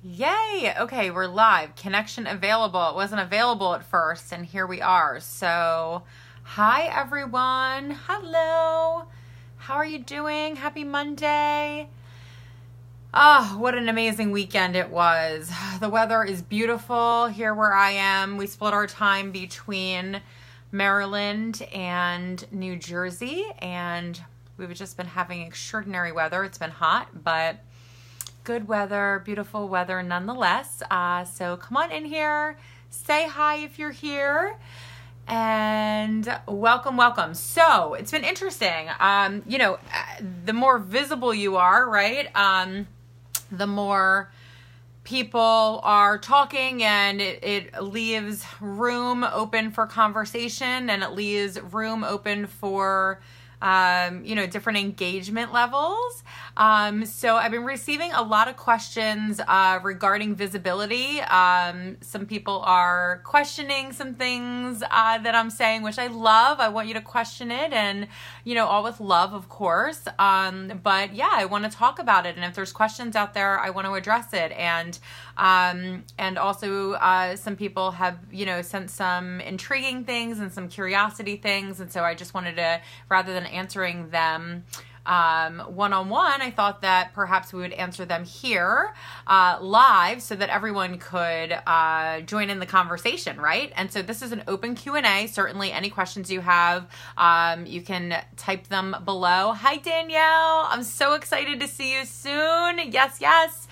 Yay! Okay, we're live. Connection available. It wasn't available at first, and here we are. So, hi everyone. Hello. How are you doing? Happy Monday. Oh, what an amazing weekend it was. The weather is beautiful here where I am. We split our time between Maryland and New Jersey, and we've just been having extraordinary weather. It's been hot, but good weather, beautiful weather nonetheless. So come on in here, say hi if you're here, and welcome. So it's been interesting. The more visible you are, right? The more people are talking, and it leaves room open for conversation, and it leaves room open for different engagement levels. So I've been receiving a lot of questions regarding visibility. Some people are questioning some things that I'm saying, which I love. I want you to question it, and all with love, of course. But yeah, I want to talk about it, and if there's questions out there, I want to address it. And also some people have sent some intriguing things and some curiosity things, and so I just wanted to, rather than answering them one-on-one, I thought that perhaps we would answer them here live so that everyone could join in the conversation, right? And so this is an open Q&A. Certainly any questions you have, you can type them below. Hi, Danielle. I'm so excited to see you soon. Yes.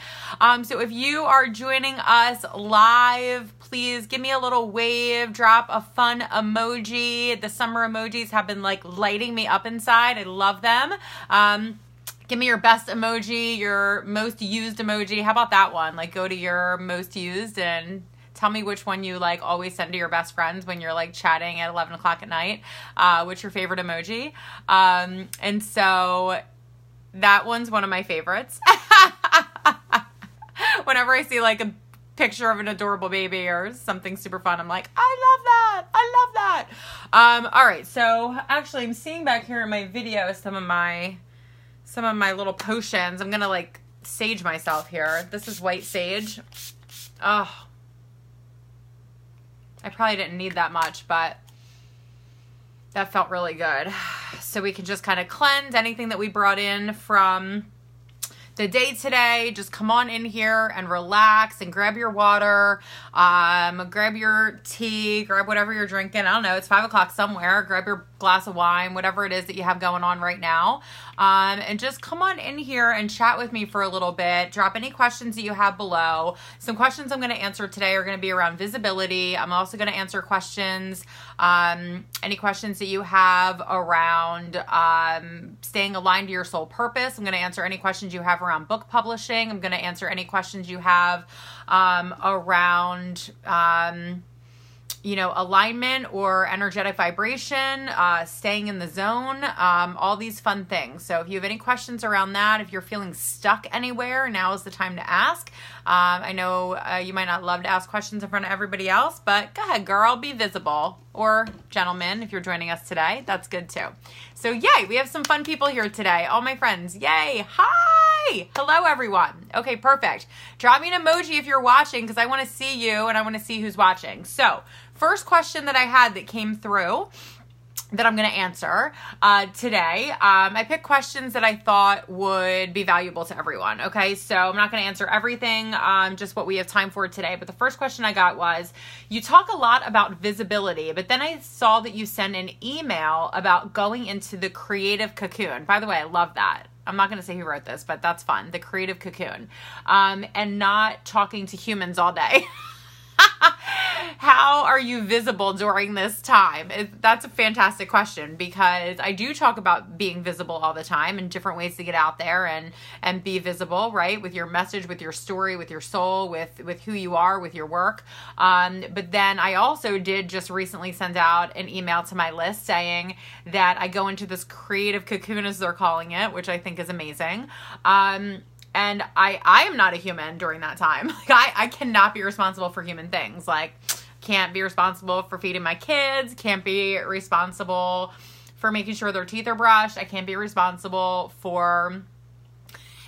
So if you are joining us live, please give me a little wave, drop a fun emoji. The summer emojis have been lighting me up inside. I love them. Give me your best emoji, your most used emoji. How about that one? Go to your most used and tell me which one you always send to your best friends when you're chatting at 11 o'clock at night. What's your favorite emoji? And so that one's one of my favorites. Whenever I see a picture of an adorable baby or something super fun, I'm like, I love that. All right. So actually I'm seeing back here in my video some of my little potions. I'm going to sage myself here. This is white sage. Oh, I probably didn't need that much, but that felt really good. So we can just kind of cleanse anything that we brought in from the day today. Just come on in here and relax and grab your water, grab your tea, grab whatever you're drinking. I don't know, it's 5 o'clock somewhere. Grab your glass of wine, whatever it is that you have going on right now. And just come on in here and chat with me for a little bit. Drop any questions that you have below. Some questions I'm going to answer today are going to be around visibility. I'm also going to answer questions, any questions that you have around staying aligned to your soul purpose. I'm going to answer any questions you have around book publishing. I'm going to answer any questions you have around alignment or energetic vibration, staying in the zone, all these fun things. So if you have any questions around that, if you're feeling stuck anywhere, now is the time to ask. I know you might not love to ask questions in front of everybody else, but go ahead, girl, be visible. Or gentlemen, if you're joining us today, that's good too. So yay, we have some fun people here today. All my friends, yay, hi, hello everyone. Okay, perfect. Drop me an emoji if you're watching, because I want to see you and I want to see who's watching. So first question that I had that came through that I'm going to answer today. I picked questions that I thought would be valuable to everyone. Okay, so I'm not going to answer everything, just what we have time for today. But the first question I got was, you talk a lot about visibility, but then I saw that you sent an email about going into the creative cocoon. By the way, I love that. I'm not going to say who wrote this, but that's fun. The creative cocoon, and not talking to humans all day. How are you visible during this time? That's a fantastic question, because I do talk about being visible all the time and different ways to get out there and be visible, right? With your message, with your story, with your soul, with who you are, with your work. But then I also did just recently send out an email to my list saying that I go into this creative cocoon, as they're calling it, which I think is amazing. And I am not a human during that time. I cannot be responsible for human things. Can't be responsible for feeding my kids. Can't be responsible for making sure their teeth are brushed. I can't be responsible for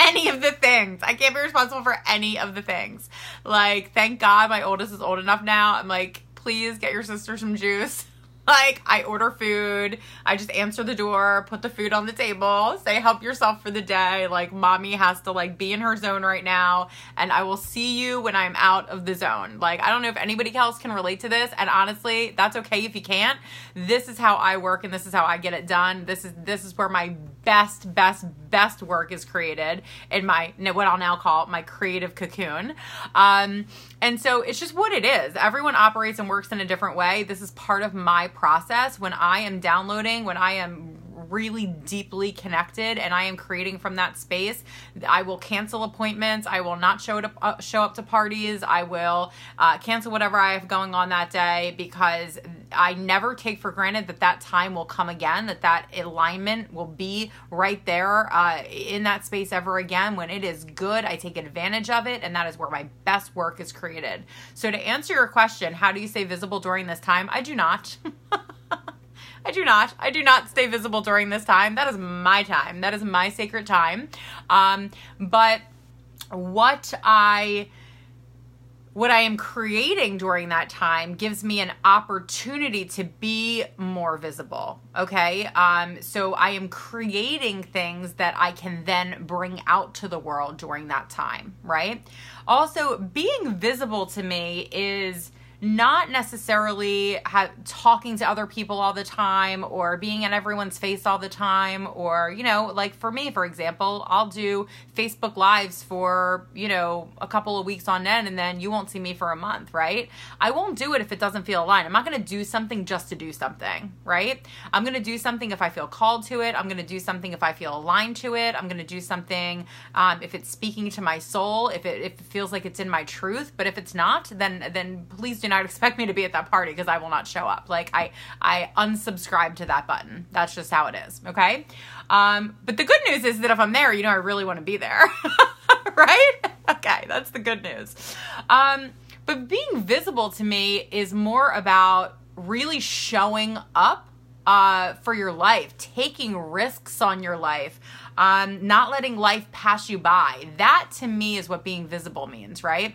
any of the things. I can't be responsible for any of the things. Like, thank God my oldest is old enough now. I'm like, please get your sister some juice. Like, I order food, I just answer the door, put the food on the table, say help yourself for the day. Like, mommy has to like be in her zone right now, and I will see you when I'm out of the zone. Like, I don't know if anybody else can relate to this, and honestly, that's okay if you can't. This is how I work, and this is how I get it done. This is where my best work is created in my, what I'll now call my creative cocoon. And so it's just what it is. Everyone operates and works in a different way. This is part of my process when I am downloading, when I am really deeply connected and I am creating from that space. I will cancel appointments. I will not show up to parties. I will cancel whatever I have going on that day, because I never take for granted that time will come again, that alignment will be right there in that space ever again. When it is good, I take advantage of it, and that is where my best work is created. So to answer your question, how do you stay visible during this time? I do not. I do not stay visible during this time. That is my time. That is my sacred time. But what I am creating during that time gives me an opportunity to be more visible. Okay. So I am creating things that I can then bring out to the world during that time. Right. Also, being visible to me is not necessarily talking to other people all the time or being in everyone's face all the time, or, like for me, for example, I'll do Facebook Lives for, a couple of weeks on end, and then you won't see me for a month, right? I won't do it if it doesn't feel aligned. I'm not going to do something just to do something, right? I'm going to do something if I feel called to it. I'm going to do something if I feel aligned to it. I'm going to do something if it's speaking to my soul, if it feels like it's in my truth. But if it's not, then please do not expect me to be at that party, because I will not show up. Like, I unsubscribe to that button. That's just how it is. Okay. But the good news is that if I'm there, I really want to be there. Right? Okay. That's the good news. But being visible to me is more about really showing up for your life, taking risks on your life, not letting life pass you by. That to me is what being visible means, right?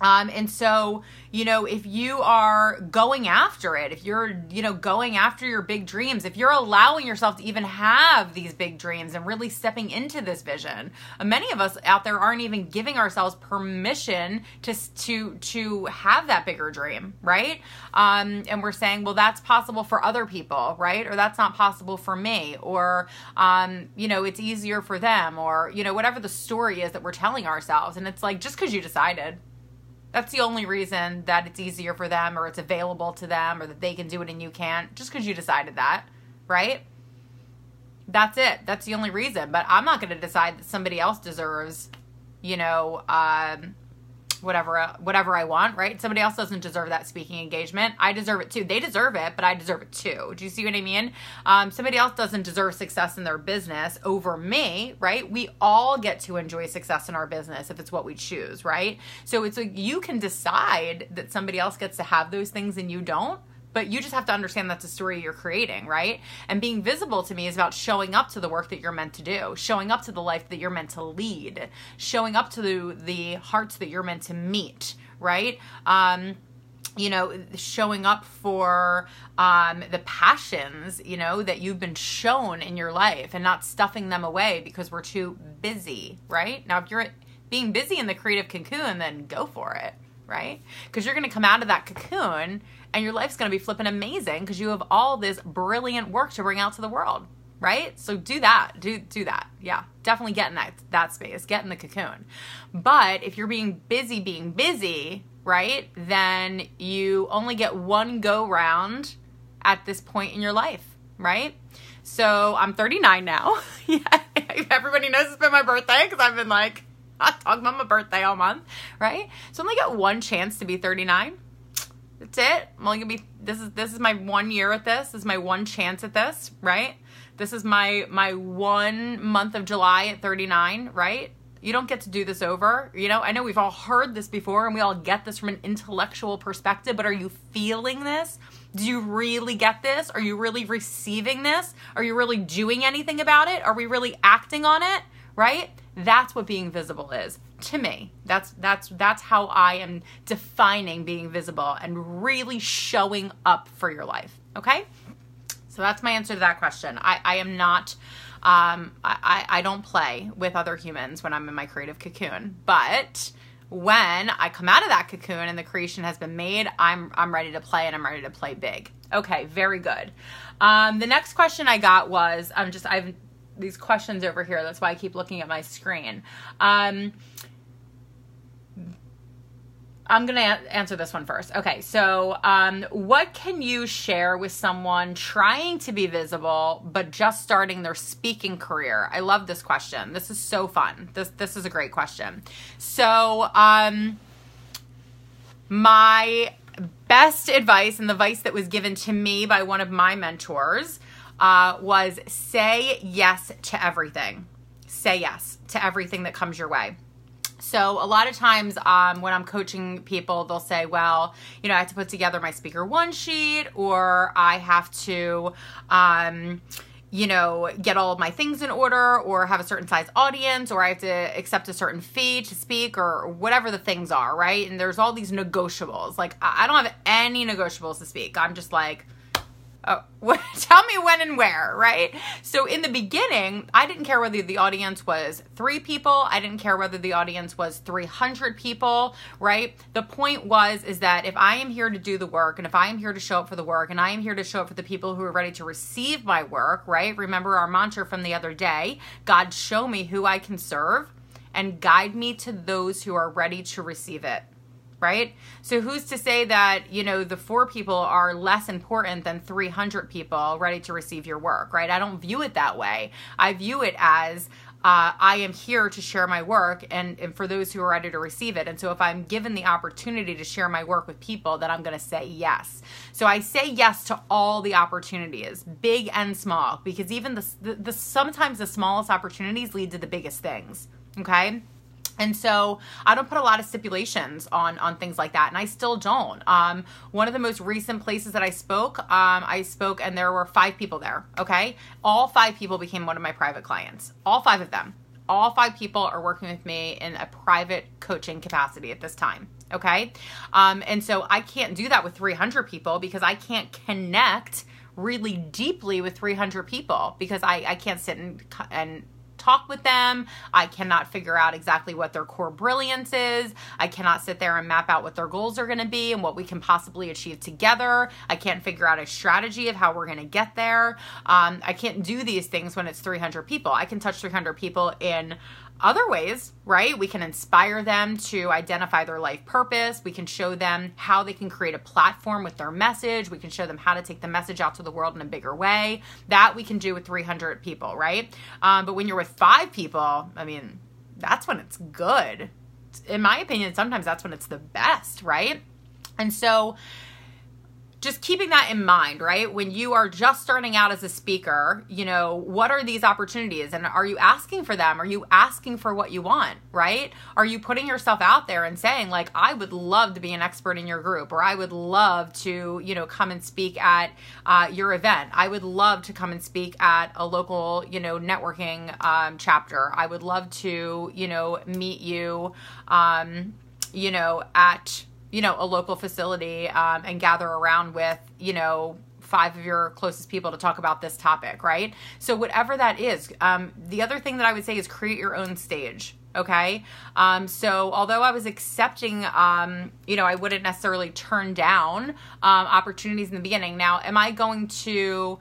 And so, if you are going after it, if you're, going after your big dreams, if you're allowing yourself to even have these big dreams and really stepping into this vision, many of us out there aren't even giving ourselves permission to have that bigger dream, right? And we're saying, well, that's possible for other people, right? Or that's not possible for me, or, it's easier for them, or, whatever the story is that we're telling ourselves. And it's like, just because you decided, that's the only reason that it's easier for them, or it's available to them, or that they can do it and you can't, just because you decided that, right? That's it. That's the only reason. But I'm not going to decide that somebody else deserves, whatever I want, right? Somebody else doesn't deserve that speaking engagement. I deserve it too. They deserve it, but I deserve it too. Do you see what I mean? Somebody else doesn't deserve success in their business over me, right? We all get to enjoy success in our business if it's what we choose, right? So it's like you can decide that somebody else gets to have those things and you don't. But you just have to understand that's a story you're creating, right? And being visible to me is about showing up to the work that you're meant to do, showing up to the life that you're meant to lead, showing up to the hearts that you're meant to meet, right? Showing up for the passions, that you've been shown in your life, and not stuffing them away because we're too busy, right? Now, if you're being busy in the creative cocoon, then go for it, right? Because you're going to come out of that cocoon and your life's going to be flipping amazing, because you have all this brilliant work to bring out to the world, right? So do that. Do that. Yeah, definitely get in that space. Get in the cocoon. But if you're being busy, right, then you only get one go round at this point in your life, right? So I'm 39 now. Yeah, everybody knows it's been my birthday, because I've been like, talking about my birthday all month, right? So I only got one chance to be 39. That's it. I'm only gonna be, this is my 1 year at this. This is my one chance at this, right? This is my 1 month of July at 39, right? You don't get to do this over. I know we've all heard this before and we all get this from an intellectual perspective, but are you feeling this? Do you really get this? Are you really receiving this? Are you really doing anything about it? Are we really acting on it? Right? That's what being visible is to me. That's how I am defining being visible and really showing up for your life. Okay? So that's my answer to that question. I am not, I don't play with other humans when I'm in my creative cocoon, but when I come out of that cocoon and the creation has been made, I'm ready to play, and I'm ready to play big. Okay, very good. The next question I got was, I have these questions over here. That's why I keep looking at my screen. I'm going to answer this one first. Okay, so what can you share with someone trying to be visible but just starting their speaking career? I love this question. This is so fun. This is a great question. So my best advice, and the advice that was given to me by one of my mentors, was say yes to everything. Say yes to everything that comes your way. So a lot of times when I'm coaching people, they'll say, well, I have to put together my speaker one sheet, or I have to, get all of my things in order, or have a certain size audience, or I have to accept a certain fee to speak, or whatever the things are, right? And there's all these negotiables. Like, I don't have any negotiables to speak. I'm just like, oh, tell me when and where, right? So in the beginning, I didn't care whether the audience was 3 people. I didn't care whether the audience was 300 people, right? The point is that if I am here to do the work, and if I am here to show up for the work, and I am here to show up for the people who are ready to receive my work, right? Remember our mantra from the other day, God, show me who I can serve and guide me to those who are ready to receive it. Right? So who's to say that, the 4 people are less important than 300 people ready to receive your work, right? I don't view it that way. I view it as I am here to share my work and for those who are ready to receive it. And so if I'm given the opportunity to share my work with people, then I'm going to say yes. So I say yes to all the opportunities, big and small, because even the sometimes the smallest opportunities lead to the biggest things. Okay? And so I don't put a lot of stipulations on things like that, and I still don't. One of the most recent places that I spoke and there were 5 people there, okay? All 5 people became one of my private clients. All 5 of them. All 5 people are working with me in a private coaching capacity at this time, okay? And so I can't do that with 300 people because I can't connect really deeply with 300 people because I can't sit and talk with them. I cannot figure out exactly what their core brilliance is. I cannot sit there and map out what their goals are going to be and what we can possibly achieve together. I can't figure out a strategy of how we're going to get there. I can't do these things when it's 300 people. I can touch 300 people in other ways, right? We can inspire them to identify their life purpose. We can show them how they can create a platform with their message. We can show them how to take the message out to the world in a bigger way. That we can do with 300 people, right? But when you're with 5 people, that's when it's good. In my opinion, sometimes that's when it's the best, right? And so just keeping that in mind, right? When you are just starting out as a speaker, what are these opportunities? And are you asking for them? Are you asking for what you want, right? Are you putting yourself out there and saying, like, I would love to be an expert in your group, or I would love to, come and speak at your event. I would love to come and speak at a local, networking chapter. I would love to, meet you, at a local facility and gather around with, 5 of your closest people to talk about this topic, right? So whatever that is. The other thing that I would say is create your own stage, okay? So although I was accepting, I wouldn't necessarily turn down opportunities in the beginning. Now, am I going to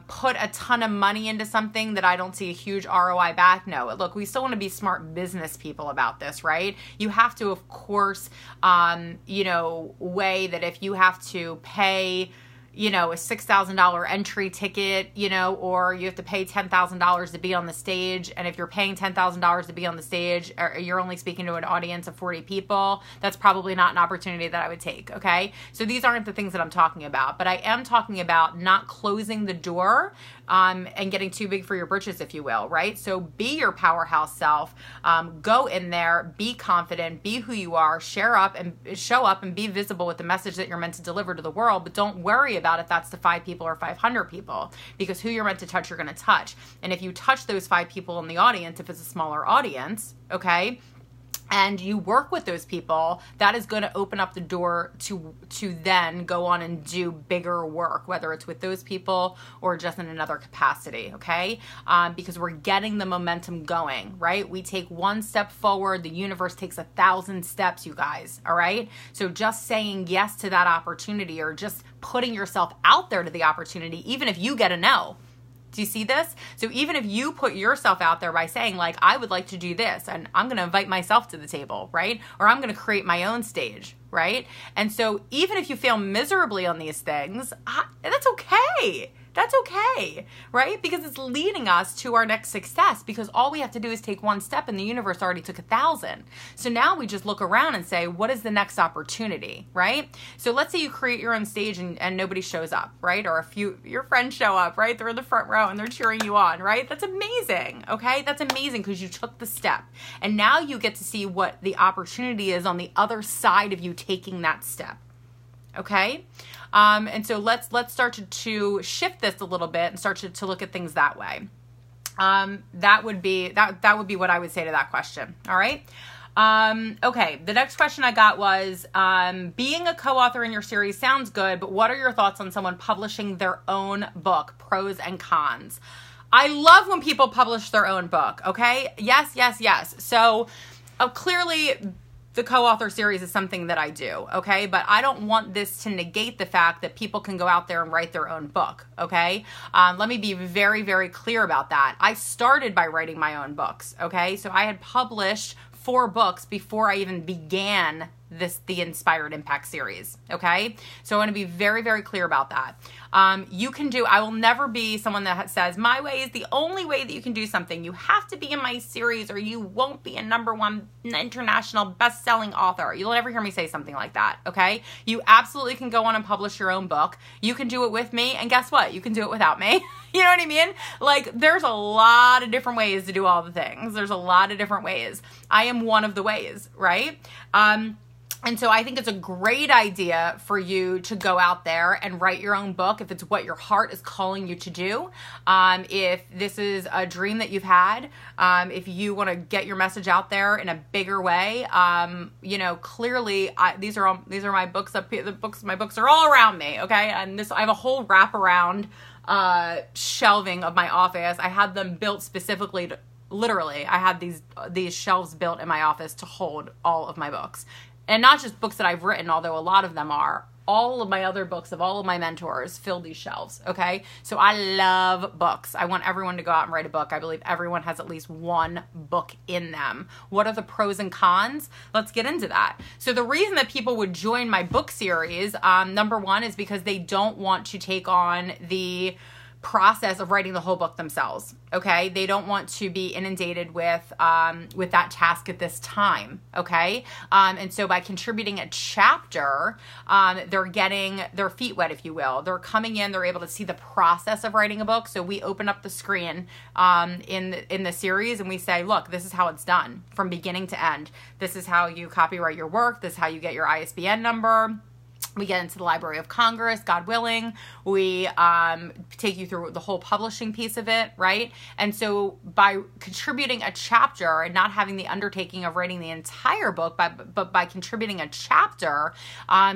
put a ton of money into something that I don't see a huge ROI back? No. Look, we still want to be smart business people about this, right? You have to, of course, weigh that if you have to pay, a $6,000 entry ticket, or you have to pay $10,000 to be on the stage. And if you're paying $10,000 to be on the stage, or you're only speaking to an audience of 40 people, that's probably not an opportunity that I would take. Okay. So these aren't the things that I'm talking about, but I am talking about not closing the door and getting too big for your britches, if you will, right? So be your powerhouse self, go in there, be confident, be who you are, show up and be visible with the message that you're meant to deliver to the world, but don't worry about if that's to 5 people or 500 people, because who you're meant to touch, you're going to touch. And if you touch those 5 people in the audience, if it's a smaller audience, okay, and you work with those people, that is going to open up the door to then go on and do bigger work, whether it's with those people or just in another capacity, okay? Because we're getting the momentum going, right? We take 1 step forward, the universe takes 1,000 steps, you guys, all right? So just saying yes to that opportunity, or just putting yourself out there to the opportunity, even if you get a no. Do you see this? So even if you put yourself out there by saying, like, I would like to do this, and I'm going to invite myself to the table, right? Or I'm going to create my own stage, right? And so even if you fail miserably on these things, that's okay. That's okay, right? Because it's leading us to our next success, because all we have to do is take 1 step, and the universe already took 1,000. So now we just look around and say, what is the next opportunity, right? So let's say you create your own stage and nobody shows up, right? Or your friends show up, right? They're in the front row and they're cheering you on, right? That's amazing, okay? That's amazing, because you took the step. And now you get to see what the opportunity is on the other side of you taking that step. Okay. And so let's start to shift this a little bit and start to look at things that way. That would be what I would say to that question. All right. Okay. The next question I got was, being a co-author in your series sounds good, but what are your thoughts on someone publishing their own book, pros and cons? I love when people publish their own book. Okay. Yes, yes, yes. So clearly, the co-author series is something that I do, okay? But I don't want this to negate the fact that people can go out there and write their own book, okay? Let me be very, very clear about that. I started by writing my own books, okay? So I had published 4 books before I even began the Inspired Impact series, okay? So I want to be very, very clear about that. I will never be someone that says, my way is the only way that you can do something. You have to be in my series or you won't be a #1 international best-selling author. You'll never hear me say something like that, okay? You absolutely can go on and publish your own book. You can do it with me, and guess what? You can do it without me. You know what I mean? Like, there's a lot of different ways to do all the things. There's a lot of different ways. I am one of the ways, right? And so I think it's a great idea for you to go out there and write your own book if it's what your heart is calling you to do. If this is a dream that you've had, if you want to get your message out there in a bigger way, clearly these are my books up here. My books are all around me, okay? And I have a whole wraparound shelving of my office. I had them built specifically literally, I had these shelves built in my office to hold all of my books. And not just books that I've written, although a lot of them are. All of my other books of all of my mentors fill these shelves, okay? So I love books. I want everyone to go out and write a book. I believe everyone has at least 1 book in them. What are the pros and cons? Let's get into that. So the reason that people would join my book series, #1 is because they don't want to take on the process of writing the whole book themselves, okay? They don't want to be inundated with that task at this time, okay? And so by contributing a chapter, they're getting their feet wet, if you will. They're coming in, they're able to see the process of writing a book. So we open up the screen in the series and we say, look, this is how it's done from beginning to end. This is how you copyright your work. This is how you get your ISBN number. We get into the Library of Congress, God willing. We take you through the whole publishing piece of it, right? And so by contributing a chapter and not having the undertaking of writing the entire book, but by contributing a chapter,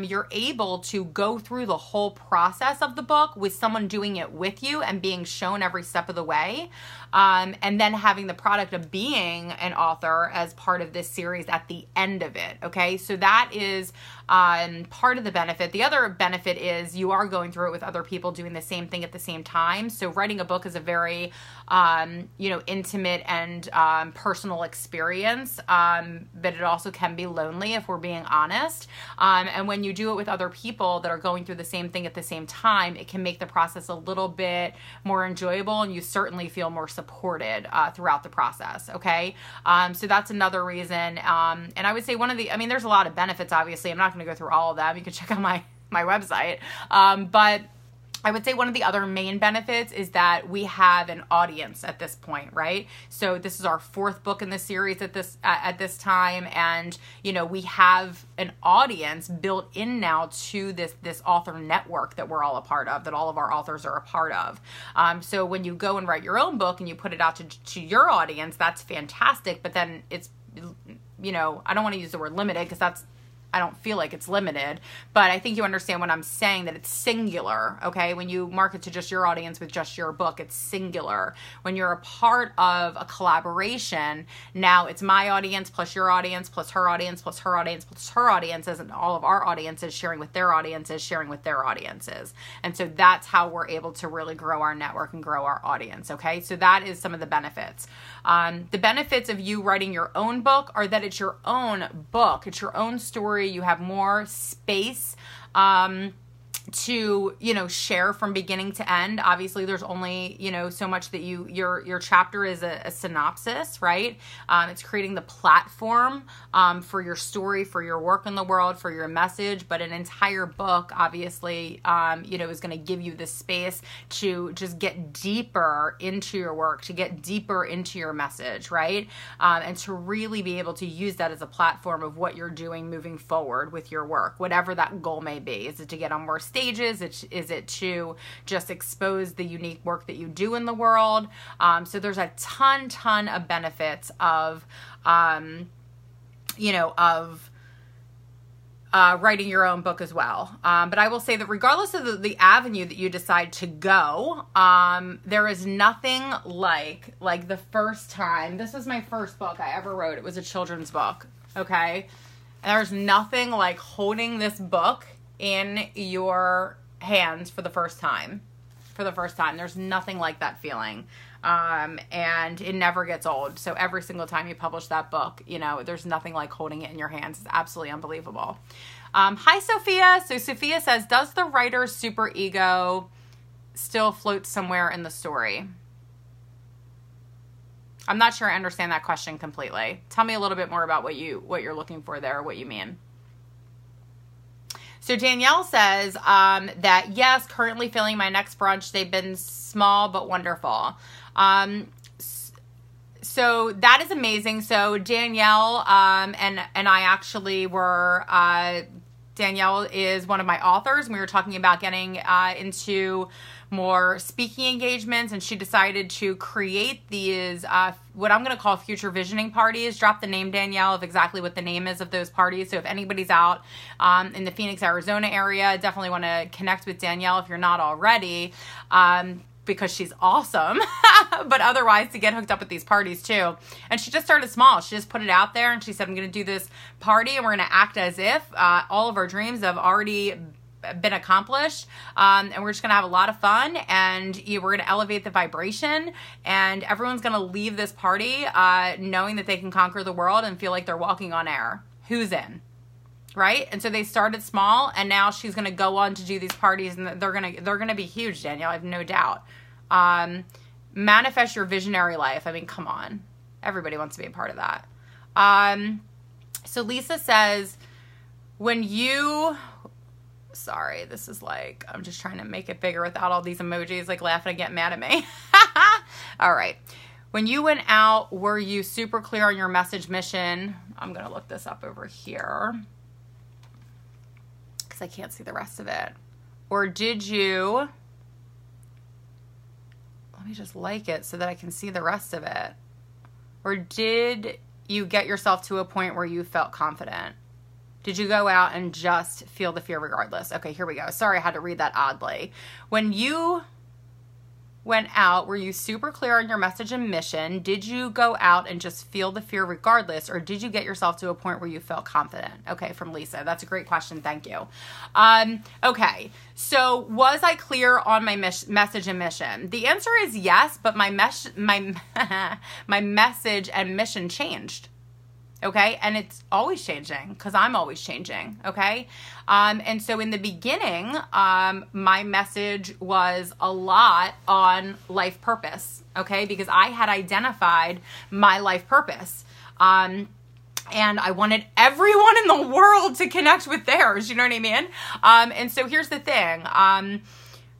you're able to go through the whole process of the book with someone doing it with you and being shown every step of the way. And then having the product of being an author as part of this series at the end of it, okay? So that is part of the benefit. The other benefit is you are going through it with other people doing the same thing at the same time. So writing a book is a very, intimate and personal experience, but it also can be lonely if we're being honest. And when you do it with other people that are going through the same thing at the same time, it can make the process a little bit more enjoyable, and you certainly feel more supported throughout the process, okay? So that's another reason. And I would say there's a lot of benefits, obviously. I'm not going to go through all of them. You can check out my website. But I would say one of the other main benefits is that we have an audience at this point, right? So this is our 4th book in the series at this time, and we have an audience built in now to this author network that we're all a part of, that all of our authors are a part of. So when you go and write your own book and you put it out to your audience, that's fantastic. But then it's I don't want to use the word limited because I don't feel like it's limited, but I think you understand what I'm saying, that it's singular, okay? When you market to just your audience with just your book, it's singular. When you're a part of a collaboration, now it's my audience plus your audience plus her audience plus her audience plus her audiences, and all of our audiences sharing with their audiences, sharing with their audiences. And so that's how we're able to really grow our network and grow our audience, okay? So that is some of the benefits. The benefits of you writing your own book are that it's your own book. It's your own story. You have more space to share from beginning to end. Obviously there's only so much that your chapter is a synopsis, right? It's creating the platform for your story, for your work in the world, for your message. But an entire book obviously is going to give you the space to just get deeper into your work, to get deeper into your message, right? And to really be able to use that as a platform of what you're doing moving forward with your work, whatever that goal may be. Is it to get on more stages? Is it to just expose the unique work that you do in the world? So there's a ton of benefits of, writing your own book as well. But I will say that regardless of the avenue that you decide to go, there is nothing like the first time. This was my first book I ever wrote. It was a children's book. Okay. And there's nothing like holding this book in your hands for the first time. There's nothing like that feeling. And it never gets old. So every single time you publish that book, there's nothing like holding it in your hands. It's absolutely unbelievable. Hi, Sophia. So Sophia says, does the writer's superego still float somewhere in the story? I'm not sure I understand that question completely. Tell me a little bit more about what you're looking for there, or what you mean. So Danielle says that, yes, currently filling my next brunch. They've been small but wonderful. So that is amazing. So Danielle and I actually were, Danielle is one of my authors. We were talking about getting into more speaking engagements, and she decided to create these what I'm going to call future visioning parties. Drop the name, Danielle, of exactly what the name is of those parties. So if anybody's out in the Phoenix, Arizona area, definitely want to connect with Danielle if you're not already, because she's awesome. But otherwise, to get hooked up with these parties too. And she just started small. She just put it out there, and she said, I'm going to do this party, and we're going to act as if all of our dreams have already been accomplished, and we're just gonna have a lot of fun, and we're gonna elevate the vibration, and everyone's gonna leave this party knowing that they can conquer the world and feel like they're walking on air. Who's in? Right? And so they started small, and now she's gonna go on to do these parties, and they're gonna be huge, Danielle. I have no doubt. Manifest your visionary life. I mean, come on, everybody wants to be a part of that. So Lisa says, when you sorry, this is like, I'm just trying to make it bigger without all these emojis like laughing and getting mad at me. All right. When you went out, were you super clear on your message mission? I'm going to look this up over here because I can't see the rest of it. Or did you, let me just like it so that I can see the rest of it. Or did you get yourself to a point where you felt confident? Did you go out and just feel the fear regardless? Okay, here we go. Sorry, I had to read that oddly. When you went out, were you super clear on your message and mission? Did you go out and just feel the fear regardless, or did you get yourself to a point where you felt confident? Okay, from Lisa. That's a great question. Thank you. Okay, so was I clear on my message and mission? The answer is yes, but my message and mission changed. Okay. And it's always changing because I'm always changing. Okay. And so in the beginning, my message was a lot on life purpose. Okay. Because I had identified my life purpose. And I wanted everyone in the world to connect with theirs. You know what I mean? And so here's the thing.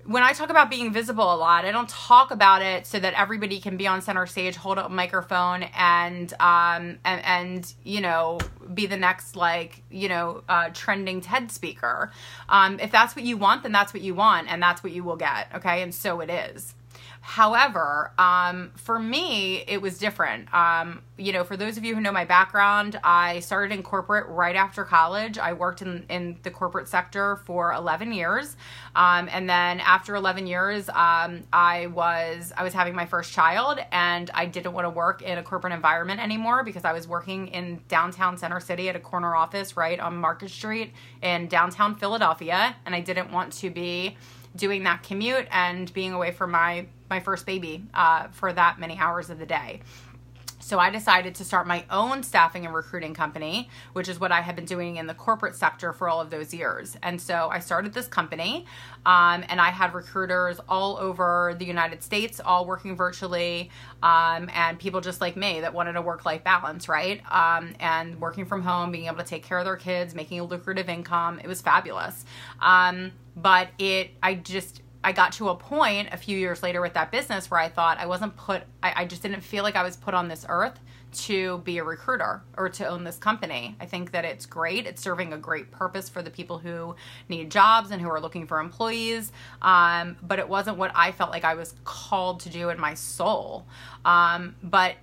when I talk about being visible a lot, I don't talk about it so that everybody can be on center stage, hold up a microphone, and you know, be the next, like, you know, trending TED speaker. If that's what you want, then that's what you want, and that's what you will get. Okay, and so it is. However, for me, it was different. You know, for those of you who know my background, I started in corporate right after college. I worked in the corporate sector for 11 years. And then after 11 years, I was having my first child, and I didn't want to work in a corporate environment anymore because I was working in downtown Center City at a corner office right on Market Street in downtown Philadelphia. And I didn't want to be doing that commute and being away from my first baby for that many hours of the day. So I decided to start my own staffing and recruiting company, which is what I had been doing in the corporate sector for all of those years. And so I started this company, and I had recruiters all over the United States, all working virtually, and people just like me that wanted a work-life balance, right? And working from home, being able to take care of their kids, making a lucrative income. It was fabulous. But I got to a point a few years later with that business where I thought I just didn't feel like I was put on this earth to be a recruiter or to own this company. I think that it's great. It's serving a great purpose for the people who need jobs and who are looking for employees. But it wasn't what I felt like I was called to do in my soul. But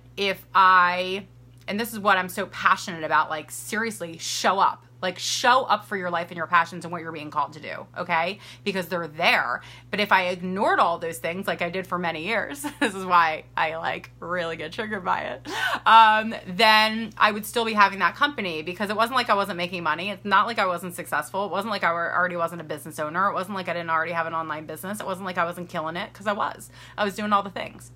and this is what I'm so passionate about, like, seriously, show up. Like, show up for your life and your passions and what you're being called to do, okay? Because they're there. But if I ignored all those things, like I did for many years, this is why I, like, really get triggered by it, then I would still be having that company, because it wasn't like I wasn't making money. It's not like I wasn't successful. It wasn't like I already wasn't a business owner. It wasn't like I didn't already have an online business. It wasn't like I wasn't killing it, because I was doing all the things.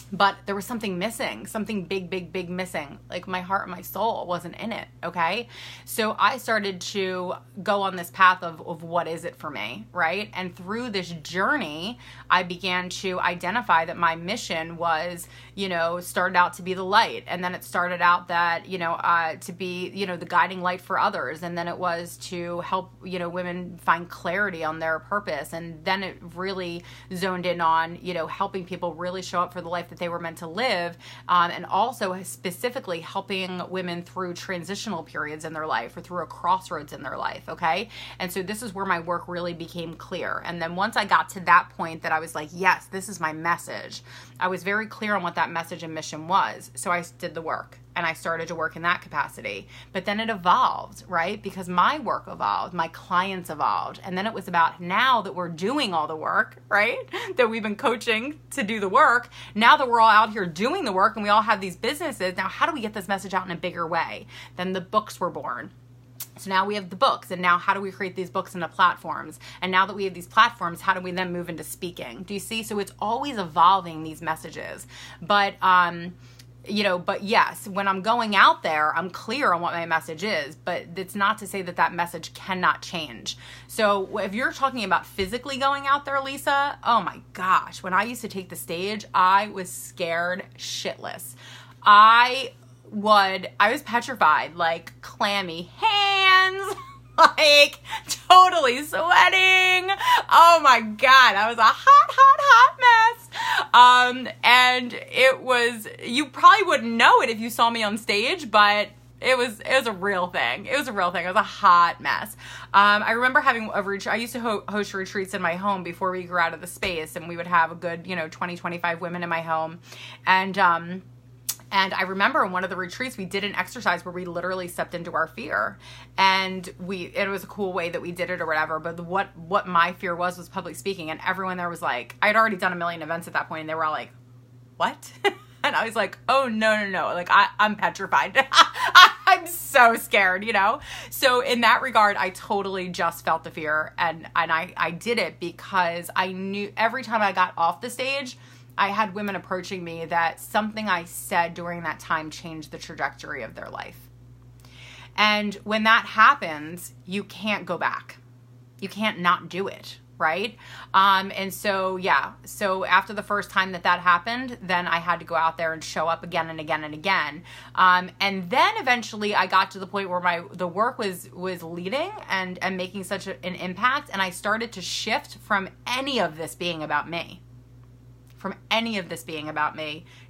But there was something missing, something big missing. Like, my heart and my soul wasn't in it, okay? So I started to go on this path of what is it for me, right? And through this journey, I began to identify that my mission was, you know, started out to be the light. And then it started out that, you know, to be, you know, the guiding light for others. And then it was to help, you know, women find clarity on their purpose. And then it really zoned in on, you know, helping people really show up for the life that they were meant to live, and also specifically helping women through transitional periods in their life or through a crossroads in their life, okay? And so this is where my work really became clear. And then once I got to that point that I was like, yes, this is my message, I was very clear on what that message and mission was. So I did the work. And I started to work in that capacity. But then it evolved, right? Because my work evolved, my clients evolved. And then it was about, now that we're doing all the work, right? That we've been coaching to do the work. Now that we're all out here doing the work and we all have these businesses, now how do we get this message out in a bigger way? Then the books were born. So now we have the books, and now how do we create these books into platforms? And now that we have these platforms, how do we then move into speaking? Do you see? So it's always evolving, these messages. But, you know, but yes, when I'm going out there, I'm clear on what my message is, but it's not to say that that message cannot change. So if you're talking about physically going out there, Lisa, oh my gosh, when I used to take the stage, I was scared shitless. I was petrified, like clammy hands, like totally sweating. Oh my God, I was a hot mess. And it was, you probably wouldn't know it if you saw me on stage, but it was a real thing. It was a real thing. It was a hot mess. I remember having I used to host retreats in my home before we grew out of the space, and we would have a good, 20, 25 women in my home. And I remember in one of the retreats, we did an exercise where we literally stepped into our fear, and it was a cool way that we did it or whatever. But what my fear was public speaking. And everyone there was like, I'd already done a million events at that point, and they were all like, what? And I was like, oh, no. Like, I'm petrified. I'm so scared, So in that regard, I totally just felt the fear. And I did it because I knew every time I got off the stage, I had women approaching me that something I said during that time changed the trajectory of their life. And when that happens, you can't go back. You can't not do it, right? And so, yeah, so after the first time that happened, then I had to go out there and show up again and again and again. And then eventually I got to the point where the work was leading and making such an impact. And I started to shift from any of this being about me,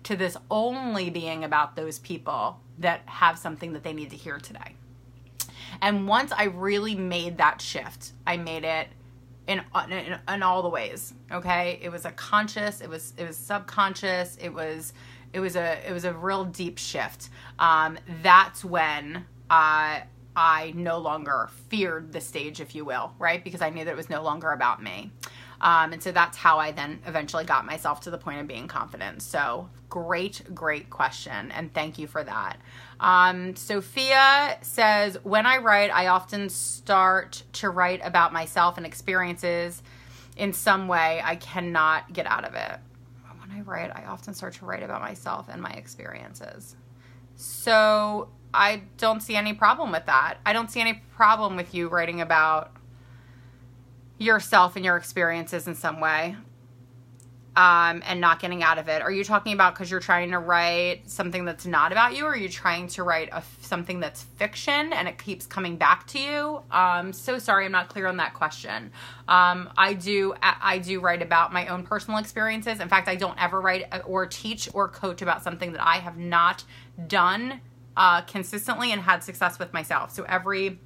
to this only being about those people that have something that they need to hear today. And once I really made that shift, I made it in all the ways. Okay. It was a conscious, it was subconscious. It was a real deep shift. That's when I no longer feared the stage, if you will, right? Because I knew that it was no longer about me. And so that's how I then eventually got myself to the point of being confident. So great question. And thank you for that. Sophia says, when I write, I often start to write about myself and experiences in some way I cannot get out of it. When I write, I often start to write about myself and my experiences. So I don't see any problem with that. I don't see any problem with you writing about yourself and your experiences in some way, and not getting out of it. Are you talking about because you're trying to write something that's not about you, or are you trying to write something that's fiction and it keeps coming back to you? So sorry, I'm not clear on that question. I do write about my own personal experiences. In fact, I don't ever write or teach or coach about something that I have not done consistently and had success with myself. So every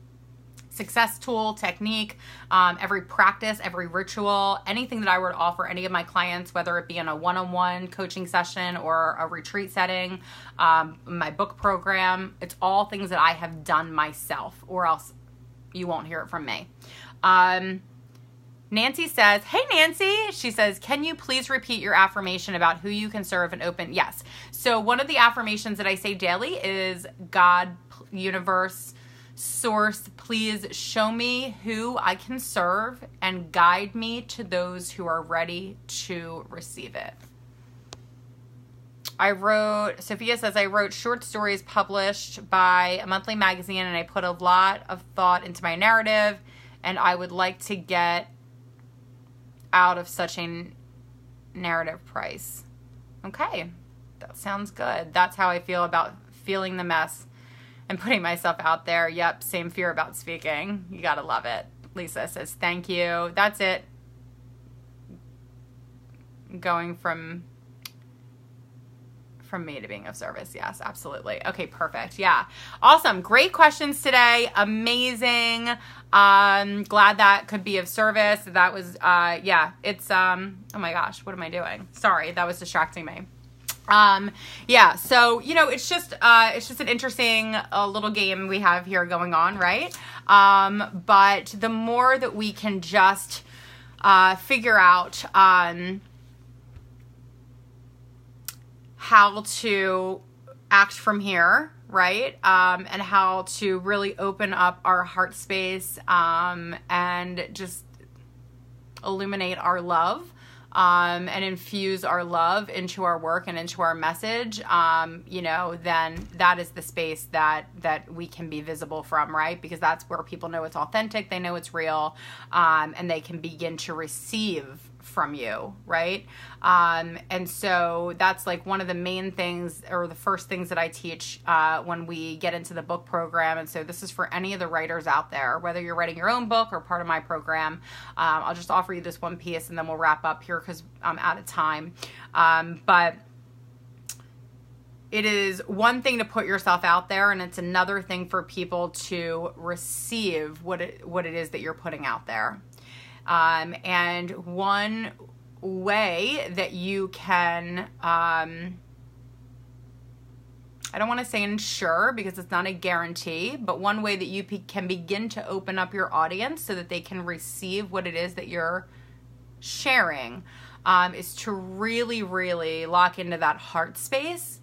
success tool, technique, every practice, every ritual, anything that I were to offer any of my clients, whether it be in a one-on-one coaching session or a retreat setting, my book program, it's all things that I have done myself, or else you won't hear it from me. Nancy says, hey, Nancy, she says, can you please repeat your affirmation about who you can serve and open? Yes. So one of the affirmations that I say daily is God, universe, source, please show me who I can serve and guide me to those who are ready to receive it. Sophia says, I wrote short stories published by a monthly magazine and I put a lot of thought into my narrative and I would like to get out of such a narrative price. Okay, that sounds good. That's how I feel about feeling the mess and putting myself out there. Yep, same fear about speaking. You gotta love it. Lisa says, thank you. That's it. Going from me to being of service. Yes, absolutely. Okay, perfect. Yeah. Awesome. Great questions today. Amazing. Glad that could be of service. That was, yeah, it's, oh my gosh, what am I doing? Sorry, that was distracting me. Yeah, so, you know, it's just an interesting little game we have here going on, right? But the more that we can just, figure out, how to act from here, right? And how to really open up our heart space, and just illuminate our love, and infuse our love into our work and into our message, you know, then that is the space that we can be visible from, right? Because that's where people know it's authentic, they know it's real, and they can begin to receive from you, right? And so that's like one of the main things, or the first things that I teach when we get into the book program. And so this is for any of the writers out there, whether you're writing your own book or part of my program. I'll just offer you this one piece and then we'll wrap up here because I'm out of time. But it is one thing to put yourself out there, and it's another thing for people to receive what it is that you're putting out there. And one way that you can, I don't want to say ensure because it's not a guarantee, but one way that you can begin to open up your audience so that they can receive what it is that you're sharing, is to really, really lock into that heart space,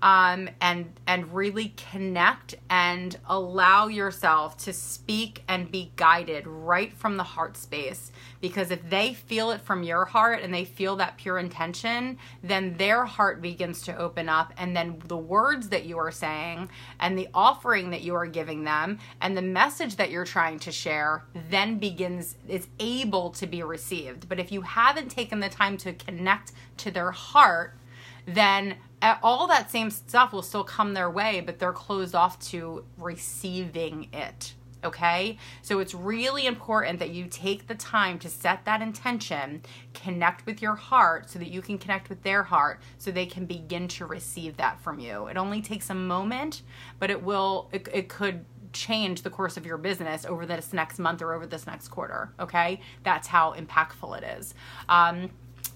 and really connect and allow yourself to speak and be guided right from the heart space. Because if they feel it from your heart and they feel that pure intention, then their heart begins to open up, and then the words that you are saying and the offering that you are giving them and the message that you're trying to share then is able to be received. But if you haven't taken the time to connect to their heart, then all that same stuff will still come their way, but they're closed off to receiving it. Okay? So it's really important that you take the time to set that intention, connect with your heart so that you can connect with their heart so they can begin to receive that from you. It only takes a moment, but it could change the course of your business over this next month or over this next quarter. Okay? That's how impactful it is.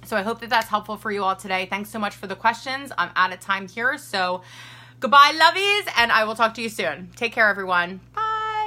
So I hope that that's helpful for you all today. Thanks so much for the questions. I'm out of time here. So goodbye, lovies, and I will talk to you soon. Take care, everyone. Bye.